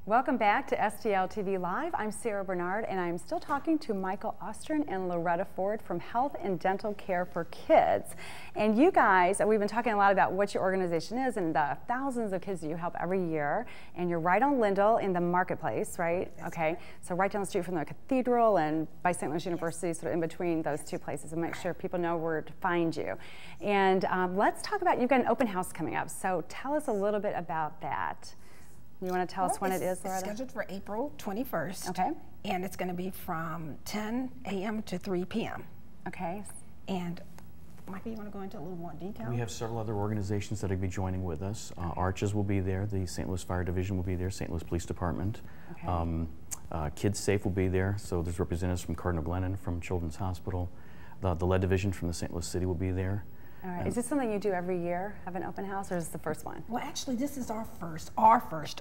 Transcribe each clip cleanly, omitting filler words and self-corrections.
Welcome back to STL TV Live. I'm Sarah Bernard, and I'm still talking to Michael Austrin and Loretta Ford from Health and Dental Care for Kids. And you guys, we've been talking a lot about what your organization is and the thousands of kids that you help every year. And you're right on Lindell in the marketplace, right? That's okay. Right. So right down the street from the cathedral and by St. Louis University, sort of in between those two places, and make sure people know where to find you. And let's talk about, you've got an open house coming up. So tell us a little bit about that. You want to tell us when it is, Loretta? It's scheduled for April 21st. Okay. And it's going to be from 10 a.m. to 3 p.m. Okay. And Michael, you want to go into a little more detail? We have several other organizations that will be joining with us. Arches will be there, the St. Louis Fire Division will be there, St. Louis Police Department. Okay. Kids Safe will be there, so there's representatives from Cardinal Glennon, from Children's Hospital. The Lead Division from the St. Louis City will be there. All right. Is this something you do every year, have an open house, or is this the first one? Well, actually, this is our first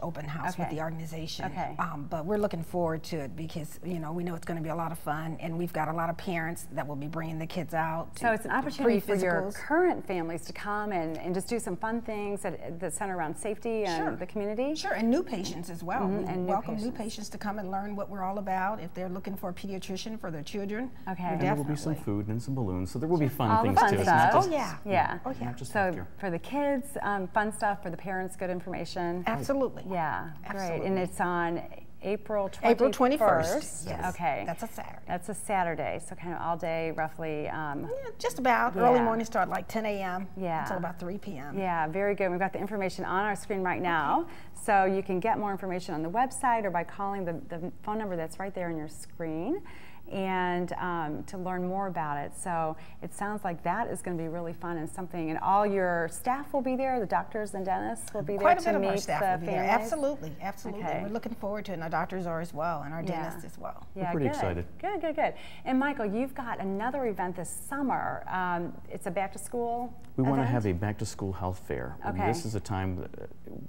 open house with the organization. Okay. But we're looking forward to it because, you know, we know it's going to be a lot of fun, and we've got a lot of parents that will be bringing the kids out. So it's an opportunity for your current families to come and just do some fun things that center around safety and the community? Sure, and new patients as well. And we welcome new patients to come and learn what we're all about if they're looking for a pediatrician for their children. Okay. And there will be some food and some balloons, so there will be fun things too. Stuff. Yeah. So for the kids, fun stuff. For the parents, good information. Absolutely. Yeah, Absolutely. Great. And it's on April 21st. April 21st. Yes. Okay. That's a Saturday. That's a Saturday, so kind of all day, roughly. Yeah, just about. Early morning start like 10 a.m. Yeah. Until about 3 p.m. Yeah, very good. We've got the information on our screen right now. So you can get more information on the website or by calling the phone number that's right there on your screen, and to learn more about it. So it sounds like that is going to be really fun and something, and all your staff will be there, the doctors and dentists will be there to meet the families. Absolutely, absolutely. Okay. We're looking forward to it, and our doctors are as well, and our dentists as well. Yeah, we're pretty excited. Good. And Michael, you've got another event this summer. It's a back to school We want to event? have a back to school health fair. Okay. And this is a time,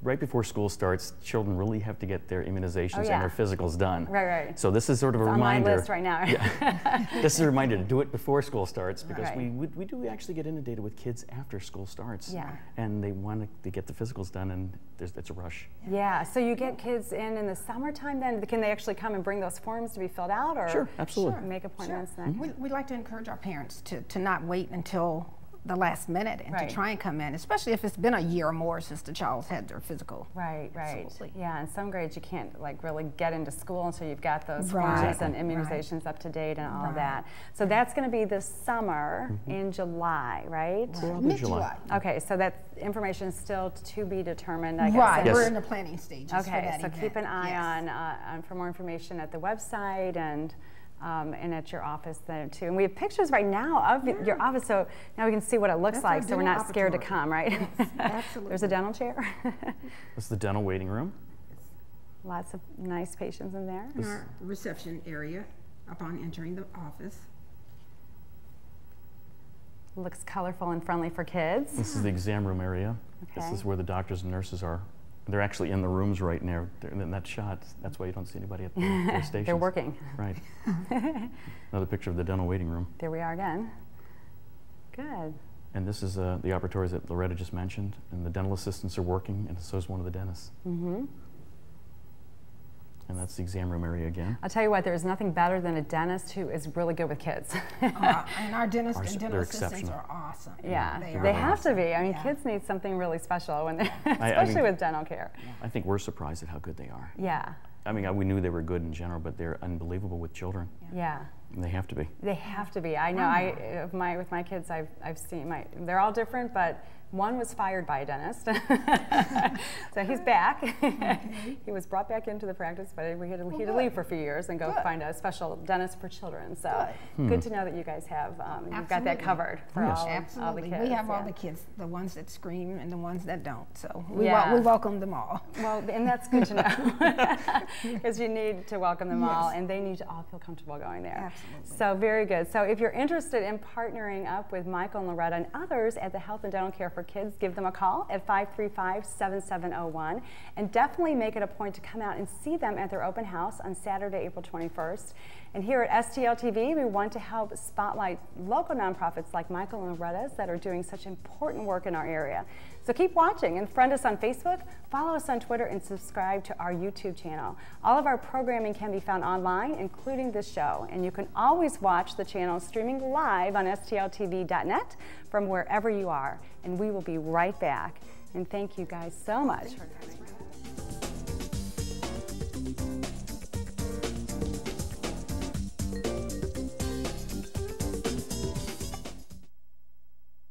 right before school starts, children really have to get their immunizations and their physicals done. Right. So this is sort of it's a reminder. on my list right now. Yeah. This is a reminder to do it before school starts, because we do actually get inundated with kids after school starts. Yeah. And they want to get the physicals done, and it's a rush. Yeah, so you get kids in the summertime then? Can they actually come and bring those forms to be filled out? Or Sure, absolutely. Make appointments then? We like to encourage our parents to not wait until the last minute and to try and come in, especially if it's been a year or more since the child's had their physical. Right. Absolutely. Yeah, in some grades you can't like really get into school until you've got those forms and immunizations up to date and all of that. So that's going to be this summer in July, right? Mid-July. Okay, so that information is still to be determined, I guess. Right, Yes. we're in the planning stages for that so event. keep an eye on for more information at the website and at your office there too. And we have pictures right now of your office, so now we can see what it looks like, so we're not scared to come, right? Yes, absolutely. There's a dental chair. This is the dental waiting room. Lots of nice patients in there. In our reception area upon entering the office. Looks colorful and friendly for kids. This is the exam room area. Okay. This is where the doctors and nurses are. They're actually in the rooms right now. They're in that shot. That's why you don't see anybody at their stations. They're working. Right. Another picture of the dental waiting room. There we are again. Good. And this is the operatories that Loretta just mentioned, and the dental assistants are working, and so is one of the dentists. And that's the exam room area again. I'll tell you what, there's nothing better than a dentist who is really good with kids. And our dentists and dental assistants are awesome. Yeah, they have to be. I mean, kids need something really special when they're, especially with dental care. I think we're surprised at how good they are. Yeah. I mean, we knew they were good in general, but they're unbelievable with children. Yeah. And they have to be. They have to be. I know. With my kids, I've seen they're all different, but one was fired by a dentist, so he's back. He was brought back into the practice, but he had to leave for a few years and go find a special dentist for children. So good to know that you guys have you've got that covered for all the kids. We have all the kids, the ones that scream and the ones that don't. So we welcome them all. Well, and that's good to know, because you need to welcome them all, and they need to all feel comfortable going there. Absolutely. So very good. So if you're interested in partnering up with Michael and Loretta and others at the Health and Dental Care for for Kids, give them a call at 535-7701, and definitely make it a point to come out and see them at their open house on Saturday, April 21st. And here at STL TV, we want to help spotlight local nonprofits like Michael and Loretta's that are doing such important work in our area. So keep watching and friend us on Facebook, follow us on Twitter, and subscribe to our YouTube channel. All of our programming can be found online, including this show, and you can always watch the channel streaming live on STLTV.net from wherever you are. And we will be right back. And thank you guys so much for coming.